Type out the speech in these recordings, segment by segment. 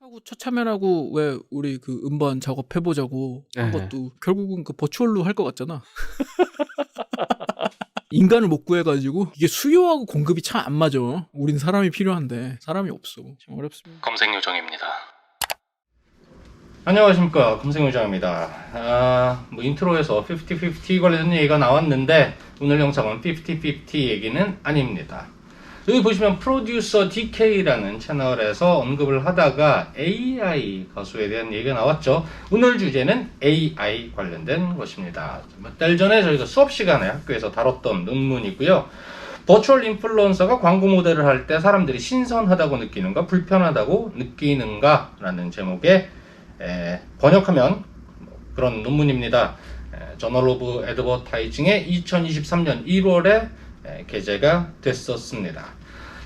하고 처참해라고 왜 우리 그 음반 작업해보자고 한 네. 것도 결국은 그 버추얼로 할 것 같잖아. 인간을 못 구해가지고 이게 수요하고 공급이 참 안 맞아. 우린 사람이 필요한데 사람이 없어. 참 어렵습니다. 검색요정입니다. 안녕하십니까, 검색요정입니다. 인트로에서 50-50 관련 얘기가 나왔는데 오늘 영상은 50-50 얘기는 아닙니다. 여기 보시면 프로듀서 DK라는 채널에서 언급을 하다가 AI 가수에 대한 얘기가 나왔죠. 오늘 주제는 AI 관련된 것입니다. 몇 달 전에 저희가 수업 시간에 학교에서 다뤘던 논문이고요. 버추얼 인플루언서가 광고 모델을 할 때 사람들이 신선하다고 느끼는가 불편하다고 느끼는가 라는 제목의 번역하면 그런 논문입니다. 저널 오브 애드버타이징의 2023년 1월에 게재가 됐었습니다.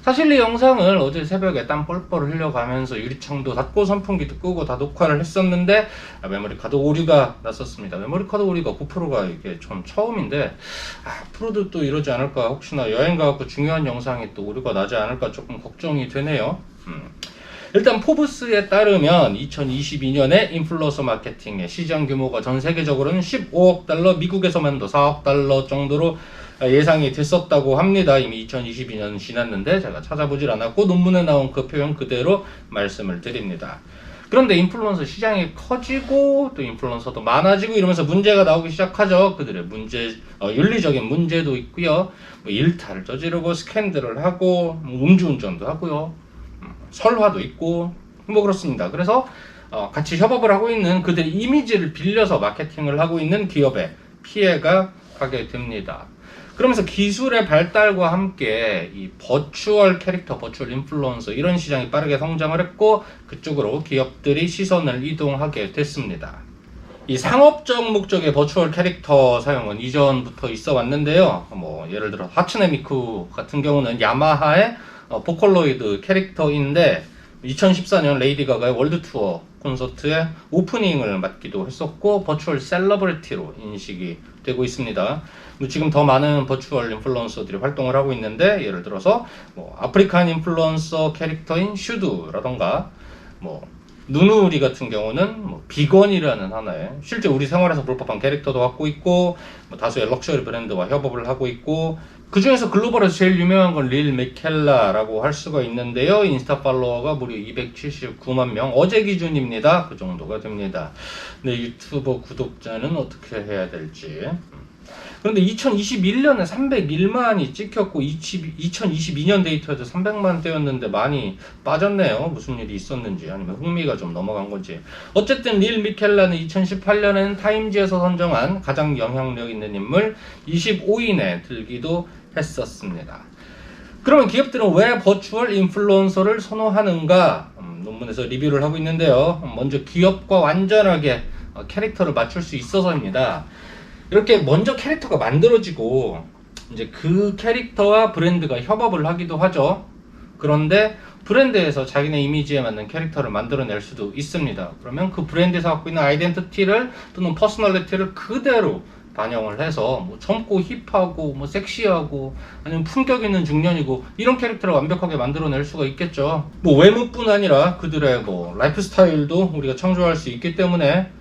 사실 이 영상을 어제 새벽에 땀 뻘뻘 흘려가면서 유리창도 닫고 선풍기도 끄고 다 녹화를 했었는데 메모리 카드 오류가 났었습니다. 메모리 카드 오류가 9%가 이게 좀 처음인데 앞으로도 또 이러지 않을까, 혹시나 여행 가고 중요한 영상이 또 오류가 나지 않을까 조금 걱정이 되네요. 일단 포브스에 따르면 2022년에 인플루언서 마케팅의 시장 규모가 전 세계적으로는 15억 달러, 미국에서만 더 4억 달러 정도로 예상이 됐었다고 합니다. 이미 2022년 지났는데 제가 찾아보질 않았고 논문에 나온 그 표현 그대로 말씀을 드립니다. 그런데 인플루언서 시장이 커지고 또 인플루언서도 많아지고 이러면서 문제가 나오기 시작하죠. 그들의 윤리적인 문제도 있고요. 일탈을 저지르고 스캔들을 하고 음주운전도 하고요. 설화도 있고 그렇습니다. 그래서 같이 협업을 하고 있는 그들의 이미지를 빌려서 마케팅을 하고 있는 기업에 피해가 가게 됩니다. 그러면서 기술의 발달과 함께 이 버추얼 캐릭터, 버추얼 인플루언서 이런 시장이 빠르게 성장을 했고 그쪽으로 기업들이 시선을 이동하게 됐습니다. 이 상업적 목적의 버추얼 캐릭터 사용은 이전부터 있어 왔는데요. 예를 들어 하츠네 미쿠 같은 경우는 야마하의 보컬로이드 캐릭터인데 2014년 레이디 가가의 월드 투어 콘서트의 오프닝을 맡기도 했었고 버추얼 셀러브리티로 인식이 되고 있습니다. 지금 더 많은 버추얼 인플루언서들이 활동을 하고 있는데 예를 들어서 아프리칸 인플루언서 캐릭터인 슈두라던가 누누리 같은 경우는 비건이라는 하나의 실제 우리 생활에서 볼 법한 캐릭터도 갖고 있고 다수의 럭셔리 브랜드와 협업을 하고 있고 그 중에서 글로벌에서 제일 유명한 건 릴 맥켈라라고 할 수가 있는데요. 인스타 팔로워가 무려 279만 명, 어제 기준입니다. 그 정도가 됩니다. 네, 유튜버 구독자는 어떻게 해야 될지. 그런데 2021년에 301만이 찍혔고 2022년 데이터에도 300만 대였는데 많이 빠졌네요. 무슨 일이 있었는지 아니면 흥미가 좀 넘어간 건지. 어쨌든 릴 미켈라는 2018년에는 타임지에서 선정한 가장 영향력 있는 인물 25인에 들기도 했었습니다. 그러면 기업들은 왜 버추얼 인플루언서를 선호하는가? 논문에서 리뷰를 하고 있는데요. 먼저 기업과 완전하게 캐릭터를 맞출 수 있어서입니다. 이렇게 먼저 캐릭터가 만들어지고 이제 그 캐릭터와 브랜드가 협업을 하기도 하죠. 그런데 브랜드에서 자기네 이미지에 맞는 캐릭터를 만들어낼 수도 있습니다. 그러면 그 브랜드에서 갖고 있는 아이덴티티를 또는 퍼스널리티를 그대로 반영을 해서 젊고 힙하고 섹시하고 아니면 품격 있는 중년이고 이런 캐릭터를 완벽하게 만들어낼 수가 있겠죠. 외모뿐 아니라 그들의 라이프 스타일도 우리가 창조할 수 있기 때문에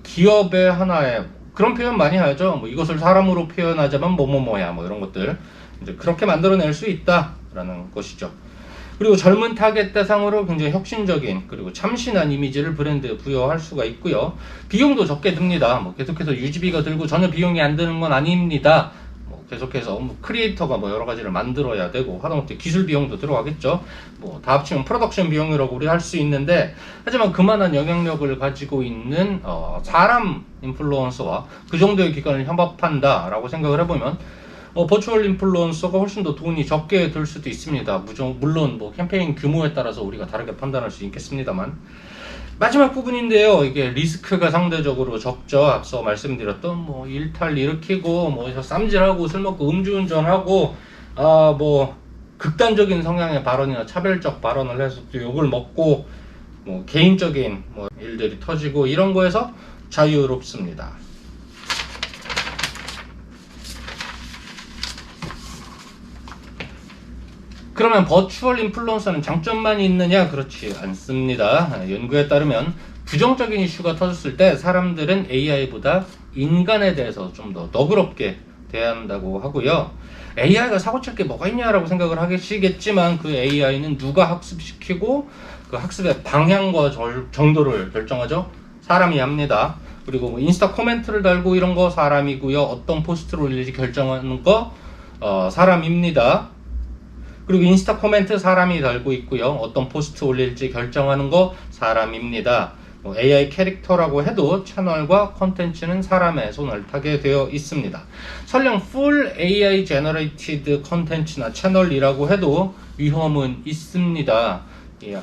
기업의 하나의 그런 표현 많이 하죠. 이것을 사람으로 표현하자면 뭐뭐뭐야 이런 것들 이제 그렇게 만들어낼 수 있다라는 것이죠. 그리고 젊은 타겟 대상으로 굉장히 혁신적인 그리고 참신한 이미지를 브랜드에 부여할 수가 있고요. 비용도 적게 듭니다. 계속해서 유지비가 들고 전혀 비용이 안 드는 건 아닙니다. 계속해서 크리에이터가 여러 가지를 만들어야 되고 하다못해 기술 비용도 들어가겠죠. 다 합치면 프로덕션 비용이라고 우리 할 수 있는데 하지만 그만한 영향력을 가지고 있는 사람 인플루언서와 그 정도의 기관을 협업한다라고 생각을 해보면 버추얼 인플루언서가 훨씬 더 돈이 적게 들 수도 있습니다. 물론 캠페인 규모에 따라서 우리가 다르게 판단할 수 있겠습니다만 마지막 부분인데요. 이게 리스크가 상대적으로 적죠. 앞서 말씀드렸던 일탈 일으키고 쌈질하고 술 먹고 음주운전하고 극단적인 성향의 발언이나 차별적 발언을 해서 또 욕을 먹고 개인적인 일들이 터지고 이런 거에서 자유롭습니다. 그러면 버추얼 인플루언서는 장점만 있느냐? 그렇지 않습니다. 연구에 따르면 부정적인 이슈가 터졌을 때 사람들은 AI보다 인간에 대해서 좀 더 너그럽게 대한다고 하고요. AI가 사고칠 게 뭐가 있냐라고 생각을 하시겠지만 그 AI는 누가 학습시키고 그 학습의 방향과 정도를 결정하죠. 사람이 합니다. 그리고 뭐 인스타 코멘트를 달고 이런 거 사람이고요. 어떤 포스트를 올릴지 결정하는 거 사람입니다. 그리고 인스타 코멘트 사람이 달고 있고요. 어떤 포스트 올릴지 결정하는 거 사람입니다. 뭐 AI 캐릭터라고 해도 채널과 컨텐츠는 사람의 손을 타게 되어 있습니다. 설령 full AI generated 컨텐츠나 채널이라고 해도 위험은 있습니다.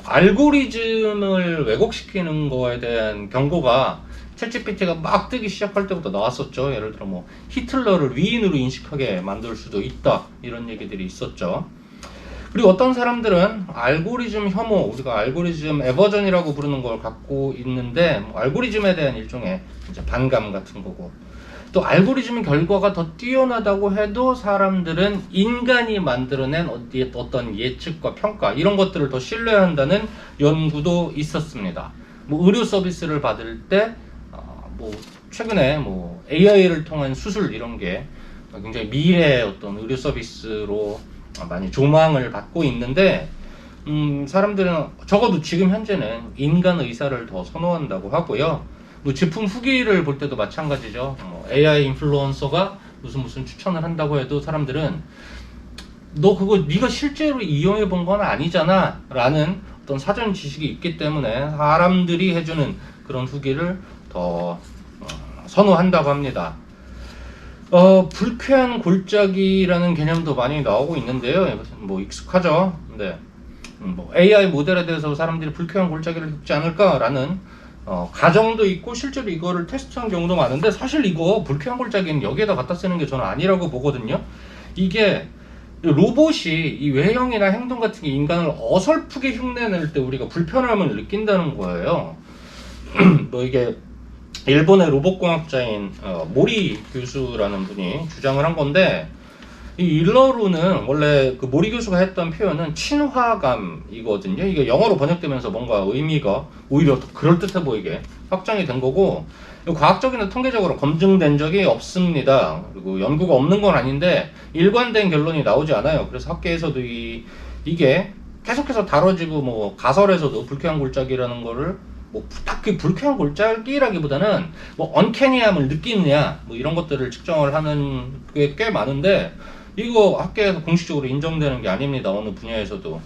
알고리즘을 왜곡시키는 거에 대한 경고가 챗GPT가 막 뜨기 시작할 때부터 나왔었죠. 예를 들어 뭐 히틀러를 위인으로 인식하게 만들 수도 있다 이런 얘기들이 있었죠. 그리고 어떤 사람들은 알고리즘 혐오, 우리가 알고리즘 에버전이라고 부르는 걸 갖고 있는데 뭐 알고리즘에 대한 일종의 이제 반감 같은 거고, 또 알고리즘 결과가 더 뛰어나다고 해도 사람들은 인간이 만들어낸 어떤 예측과 평가 이런 것들을 더 신뢰한다는 연구도 있었습니다. 뭐 의료 서비스를 받을 때 뭐 최근에 뭐 AI를 통한 수술 이런 게 굉장히 미래의 어떤 의료 서비스로 많이 조망을 받고 있는데 사람들은 적어도 지금 현재는 인간 의사를 더 선호한다고 하고요. 뭐 제품 후기를 볼 때도 마찬가지죠. 뭐 AI 인플루언서가 무슨 추천을 한다고 해도 사람들은 너 그거 네가 실제로 이용해 본 건 아니잖아 라는 어떤 사전 지식이 있기 때문에 사람들이 해주는 그런 후기를 더 선호한다고 합니다. 불쾌한 골짜기라는 개념도 많이 나오고 있는데요. 뭐 익숙하죠. 근데 뭐 AI 모델에 대해서 사람들이 불쾌한 골짜기를 겪지 않을까라는 가정도 있고 실제로 이거를 테스트한 경우도 많은데, 사실 이거 불쾌한 골짜기는 여기에다 갖다 쓰는 게 저는 아니라고 보거든요. 이게 로봇이 이 외형이나 행동 같은 게 인간을 어설프게 흉내낼 때 우리가 불편함을 느낀다는 거예요. 뭐 이게 일본의 로봇공학자인 모리 교수라는 분이 주장을 한 건데, 이 일러루는 원래 그 모리 교수가 했던 표현은 친화감이거든요. 이게 영어로 번역되면서 뭔가 의미가 오히려 더 그럴듯해 보이게 확장이 된 거고, 과학적이나 통계적으로 검증된 적이 없습니다. 그리고 연구가 없는 건 아닌데 일관된 결론이 나오지 않아요. 그래서 학계에서도 이게 계속해서 다뤄지고, 뭐 가설에서도 불쾌한 골짜기라는 거를 뭐 딱히 불쾌한 골짜기라기보다는 뭐 언캐니함을 느끼느냐 뭐 이런 것들을 측정을 하는 게 꽤 많은데, 이거 학계에서 공식적으로 인정되는 게 아닙니다. 어느 분야에서도.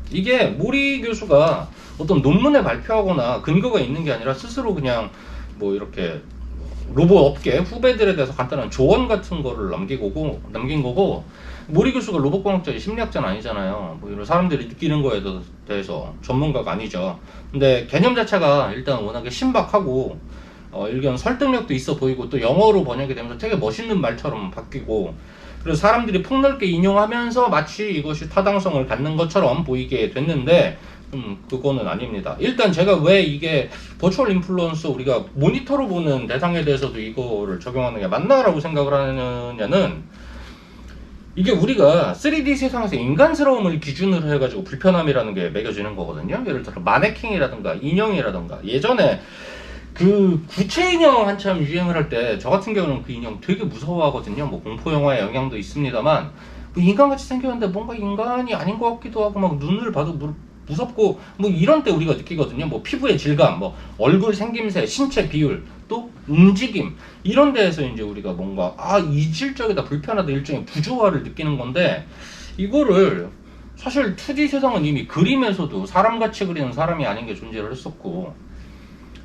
이게 모리 교수가 어떤 논문에 발표하거나 근거가 있는 게 아니라 스스로 그냥 뭐 이렇게 로봇 업계 후배들에 대해서 간단한 조언 같은 거를 남긴 거고, 모리 교수가 로봇공학자 심리학자는 아니잖아요. 뭐 이런 사람들이 느끼는 거에 대해서 전문가가 아니죠. 근데 개념 자체가 일단 워낙에 신박하고 일견 설득력도 있어 보이고, 또 영어로 번역이 되면서 되게 멋있는 말처럼 바뀌고, 그래서 사람들이 폭넓게 인용하면서 마치 이것이 타당성을 갖는 것처럼 보이게 됐는데 그거는 아닙니다. 일단 제가 왜 이게 버추얼 인플루언서 우리가 모니터로 보는 대상에 대해서도 이거를 적용하는 게 맞나라고 생각을 하느냐는, 이게 우리가 3D 세상에서 인간스러움을 기준으로 해가지고 불편함이라는 게 매겨지는 거거든요. 예를 들어 마네킹이라든가 인형이라든가, 예전에 그 구체 인형 한참 유행을 할 때 저 같은 경우는 그 인형 되게 무서워하거든요. 뭐 공포 영화의 영향도 있습니다만, 뭐 인간같이 생겼는데 뭔가 인간이 아닌 것 같기도 하고, 막 눈을 봐도 무섭고, 뭐 이런 때 우리가 느끼거든요. 뭐 피부의 질감, 뭐 얼굴 생김새, 신체 비율, 또 움직임, 이런 데에서 이제 우리가 뭔가 이질적이다, 불편하다, 일종의 부조화를 느끼는 건데, 이거를 사실 2D 세상은 이미 그림에서도 사람같이 그리는 사람이 아닌 게 존재를 했었고,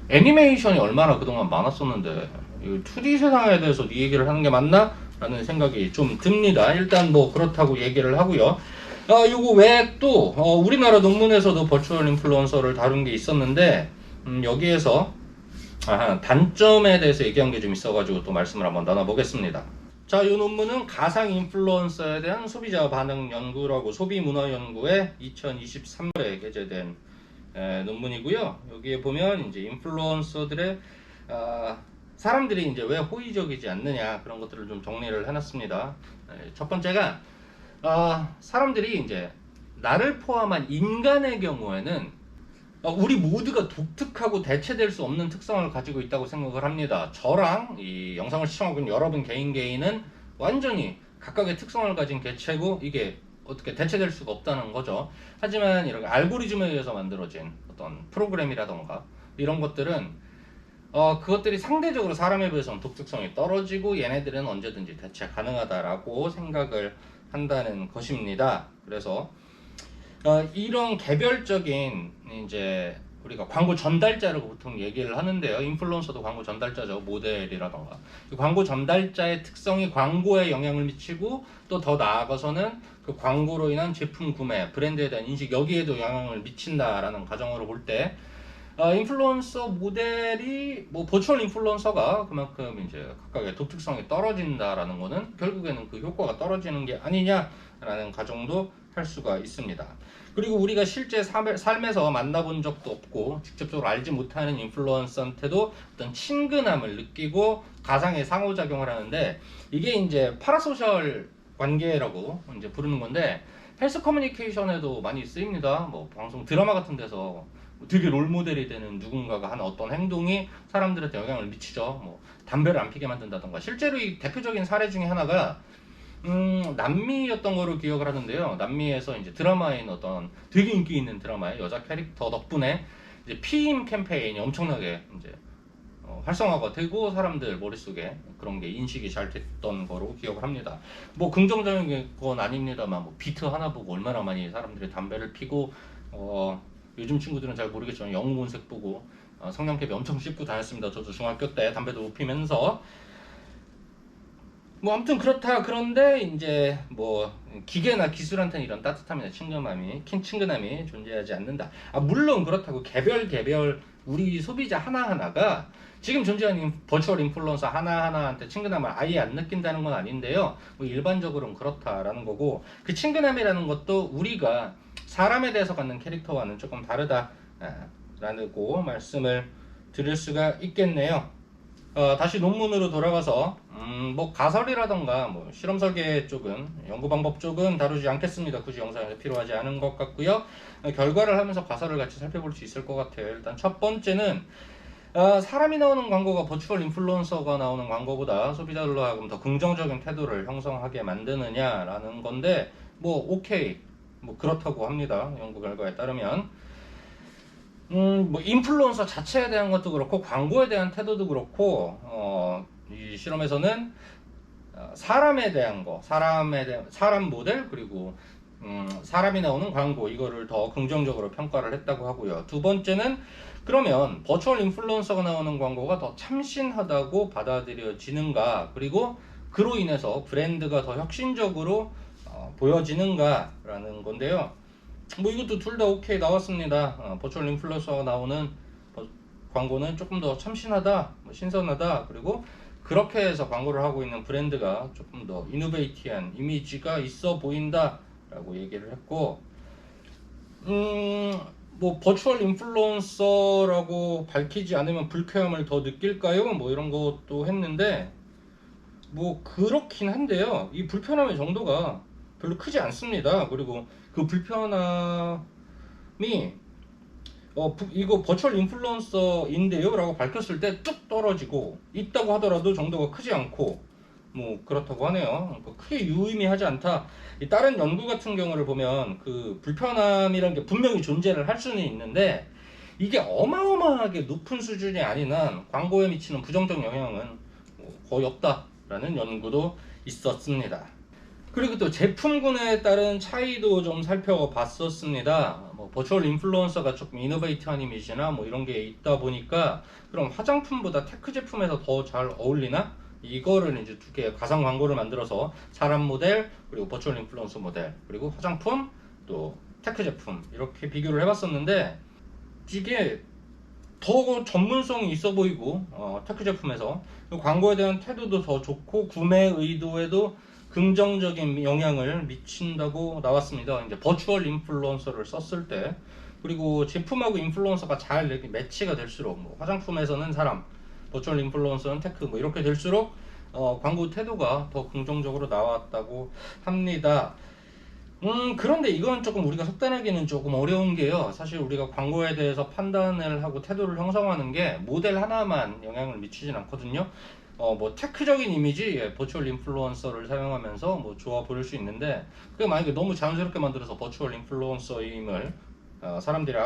애니메이션이 얼마나 그동안 많았었는데 2D 세상에 대해서 이 얘기를 하는 게 맞나? 라는 생각이 좀 듭니다. 일단 뭐 그렇다고 얘기를 하고요. 요거 외에 또 우리나라 논문에서도 버추얼 인플루언서를 다룬 게 있었는데, 여기에서 단점에 대해서 얘기한 게 좀 있어가지고 또 말씀을 한번 나눠보겠습니다. 자, 이 논문은 가상 인플루언서에 대한 소비자 반응 연구라고 소비문화 연구에 2023년에 게재된 논문이고요. 여기에 보면 이제 인플루언서들의 사람들이 이제 왜 호의적이지 않느냐, 그런 것들을 좀 정리를 해놨습니다. 첫 번째가 사람들이 이제 나를 포함한 인간의 경우에는 우리 모두가 독특하고 대체될 수 없는 특성을 가지고 있다고 생각을 합니다. 저랑 이 영상을 시청하고 있는 여러분 개인은 완전히 각각의 특성을 가진 개체고 이게 어떻게 대체될 수가 없다는 거죠. 하지만 이렇게 알고리즘에 의해서 만들어진 어떤 프로그램이라던가 이런 것들은 그것들이 상대적으로 사람에 비해서는 독특성이 떨어지고 얘네들은 언제든지 대체 가능하다라고 생각을 한다는 것입니다. 그래서 이런 개별적인 이제 우리가 광고 전달자라고 보통 얘기를 하는데요. 인플루언서도 광고 전달자죠. 모델이라던가. 광고 전달자의 특성이 광고에 영향을 미치고 또 더 나아가서는 그 광고로 인한 제품 구매, 브랜드에 대한 인식 여기에도 영향을 미친다라는 가정으로 볼 때 인플루언서 모델이 뭐 버추얼 인플루언서가 그만큼 이제 각각의 독특성이 떨어진다라는 거는 결국에는 그 효과가 떨어지는 게 아니냐라는 가정도 할 수가 있습니다. 그리고 우리가 실제 삶에서 만나본 적도 없고 직접적으로 알지 못하는 인플루언서한테도 어떤 친근함을 느끼고 가상의 상호작용을 하는데 이게 이제 파라소셜 관계라고 이제 부르는 건데 헬스 커뮤니케이션에도 많이 쓰입니다. 뭐 방송 드라마 같은 데서 되게 롤모델이 되는 누군가가 하는 어떤 행동이 사람들한테 영향을 미치죠. 뭐 담배를 안 피게 만든다던가. 실제로 이 대표적인 사례 중에 하나가 남미였던 거로 기억을 하는데요. 남미에서 이제 드라마인 어떤 되게 인기 있는 드라마의 여자 캐릭터 덕분에 이제 피임 캠페인이 엄청나게 이제 활성화가 되고 사람들 머릿속에 그런 게 인식이 잘 됐던 거로 기억을 합니다. 뭐 긍정적인 건 아닙니다만 뭐 비트 하나 보고 얼마나 많이 사람들이 담배를 피고 요즘 친구들은 잘 모르겠지만 영웅본색 보고 성냥개비 엄청 씹고 다녔습니다. 저도 중학교 때 담배도 못 피면서 뭐 아무튼 그렇다. 그런데 이제 뭐 기계나 기술한테는 이런 따뜻함이나 친근함이 존재하지 않는다. 물론 그렇다고 개별 우리 소비자 하나하나가 지금 존재하는 버추얼 인플루언서 하나하나한테 친근함을 아예 안 느낀다는 건 아닌데요. 뭐 일반적으로는 그렇다라는 거고 그 친근함이라는 것도 우리가 사람에 대해서 갖는 캐릭터와는 조금 다르다라고 말씀을 드릴 수가 있겠네요. 다시 논문으로 돌아가서 뭐 가설이라던가 뭐 실험 설계 쪽은 연구 방법 쪽은 다루지 않겠습니다. 굳이 영상에서 필요하지 않은 것 같고요. 결과를 하면서 가설을 같이 살펴볼 수 있을 것 같아요. 일단 첫 번째는 사람이 나오는 광고가 버추얼 인플루언서가 나오는 광고보다 소비자들로 하여금 더 긍정적인 태도를 형성하게 만드느냐라는 건데 뭐 오케이 뭐 그렇다고 합니다. 연구 결과에 따르면 뭐 인플루언서 자체에 대한 것도 그렇고 광고에 대한 태도도 그렇고 이 실험에서는 사람에 대한 거, 사람 모델 그리고 사람이 나오는 광고 이거를 더 긍정적으로 평가를 했다고 하고요. 두 번째는 그러면 버추얼 인플루언서가 나오는 광고가 더 참신하다고 받아들여지는가 그리고 그로 인해서 브랜드가 더 혁신적으로 보여지는가라는 건데요. 뭐 이것도 둘 다 오케이 나왔습니다. 버추얼 인플루언서가 나오는 광고는 조금 더 참신하다, 뭐 신선하다, 그리고 그렇게 해서 광고를 하고 있는 브랜드가 조금 더 이노베이티한 이미지가 있어 보인다 라고 얘기를 했고 뭐 버추얼 인플루언서라고 밝히지 않으면 불쾌함을 더 느낄까요? 뭐 이런 것도 했는데 뭐 그렇긴 한데요. 이 불편함의 정도가 별로 크지 않습니다. 그리고 그 불편함이 이거 버추얼 인플루언서인데요 라고 밝혔을 때 뚝 떨어지고 있다고 하더라도 정도가 크지 않고 뭐 그렇다고 하네요. 크게 유의미하지 않다. 다른 연구 같은 경우를 보면 그 불편함이라는 게 분명히 존재를 할 수는 있는데 이게 어마어마하게 높은 수준이 아닌 한 광고에 미치는 부정적 영향은 거의 없다라는 연구도 있었습니다. 그리고 또 제품군에 따른 차이도 좀 살펴봤었습니다. 뭐 버추얼 인플루언서가 조금 이노베이티한 이미지나 뭐 이런 게 있다 보니까 그럼 화장품보다 테크 제품에서 더 잘 어울리나? 이거를 이제 두 개의 가상 광고를 만들어서 사람 모델 그리고 버추얼 인플루언서 모델 그리고 화장품 또 테크 제품 이렇게 비교를 해봤었는데 이게 더 전문성이 있어 보이고 테크 제품에서 광고에 대한 태도도 더 좋고 구매 의도에도 긍정적인 영향을 미친다고 나왔습니다. 이제 버추얼 인플루언서를 썼을 때 그리고 제품하고 인플루언서가 잘 이렇게 매치가 될수록 뭐 화장품에서는 사람, 버추얼 인플루언서는 테크 뭐 이렇게 될수록 광고 태도가 더 긍정적으로 나왔다고 합니다. 그런데 이건 조금 우리가 속단하기는 조금 어려운 게요. 사실 우리가 광고에 대해서 판단을 하고 태도를 형성하는 게 모델 하나만 영향을 미치진 않거든요. 뭐 테크적인 이미지, 버추얼 인플루언서를 사용하면서 뭐 좋아 보일 수 있는데, 그게 만약에 너무 자연스럽게 만들어서 버추얼 인플루언서임을 사람들이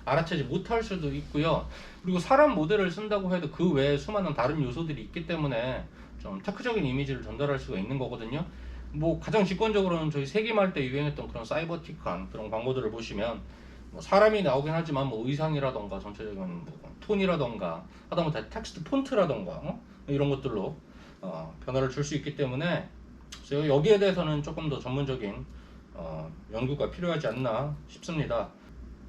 알아채지 못할 수도 있고요. 그리고 사람 모델을 쓴다고 해도 그 외에 수많은 다른 요소들이 있기 때문에 좀 테크적인 이미지를 전달할 수가 있는 거거든요. 뭐 가장 직관적으로는 저희 세기말 때 유행했던 그런 사이버틱한 그런 광고들을 보시면 뭐 사람이 나오긴 하지만 뭐 의상이라던가 전체적인 뭐 톤이라던가 하다못해 텍스트 폰트라던가 이런 것들로 변화를 줄 수 있기 때문에 제가 여기에 대해서는 조금 더 전문적인 연구가 필요하지 않나 싶습니다.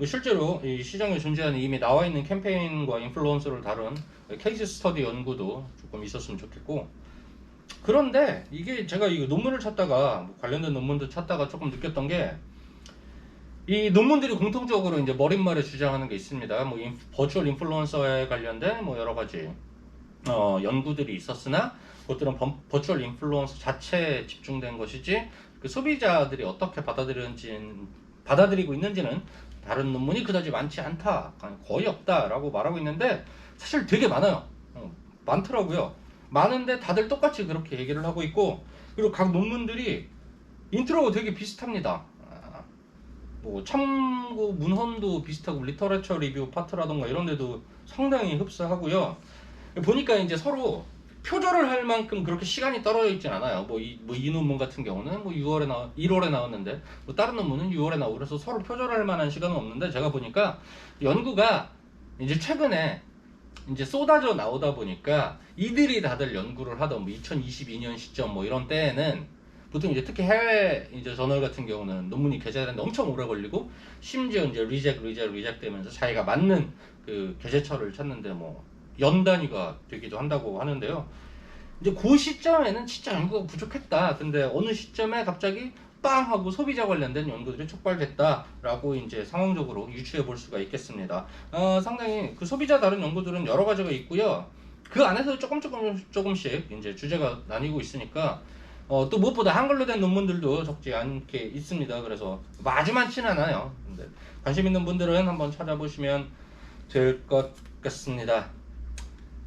실제로 이 시장에 존재하는 이미 나와 있는 캠페인과 인플루언서를 다룬 케이스 스터디 연구도 조금 있었으면 좋겠고, 그런데 이게 제가 이 논문을 찾다가 뭐 관련된 논문도 찾다가 조금 느꼈던 게, 이 논문들이 공통적으로 이제 머릿말에 주장하는 게 있습니다. 뭐 버추얼 인플루언서에 관련된 뭐 여러 가지 연구들이 있었으나 그것들은 버추얼 인플루언서 자체에 집중된 것이지 그 소비자들이 어떻게 받아들이고 있는지는 다른 논문이 그다지 많지 않다, 거의 없다라고 말하고 있는데, 사실 되게 많아요. 많더라고요. 많은데 다들 똑같이 그렇게 얘기를 하고 있고, 그리고 각 논문들이 인트로가 되게 비슷합니다. 뭐 참고 문헌도 비슷하고 리터레처 리뷰 파트라던가 이런 데도 상당히 흡사하고요. 보니까 이제 서로 표절을 할 만큼 그렇게 시간이 떨어져 있진 않아요. 뭐 이 논문 같은 경우는 뭐 1월에 나왔는데, 뭐 다른 논문은 6월에 나오고, 그래서 서로 표절할 만한 시간은 없는데, 제가 보니까 연구가 이제 최근에 이제 쏟아져 나오다 보니까 이들이 다들 연구를 하던 뭐 2022년 시점 뭐 이런 때에는 보통 이제 특히 해외 이제 저널 같은 경우는 논문이 게재되는데 엄청 오래 걸리고, 심지어 이제 리젝 되면서 자기가 맞는 그 게재처를 찾는데 뭐 연 단위가 되기도 한다고 하는데요. 이제 그 시점에는 진짜 연구가 부족했다. 근데 어느 시점에 갑자기 빵 하고 소비자 관련된 연구들이 촉발됐다라고 이제 상황적으로 유추해 볼 수가 있겠습니다. 상당히 그 소비자 다른 연구들은 여러 가지가 있고요. 그 안에서 조금씩 이제 주제가 나뉘고 있으니까 또 무엇보다 한글로 된 논문들도 적지 않게 있습니다. 그래서 아주 많지는 않아요. 근데 관심 있는 분들은 한번 찾아보시면 될 것 같습니다.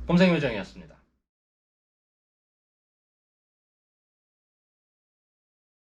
검색요정이었습니다.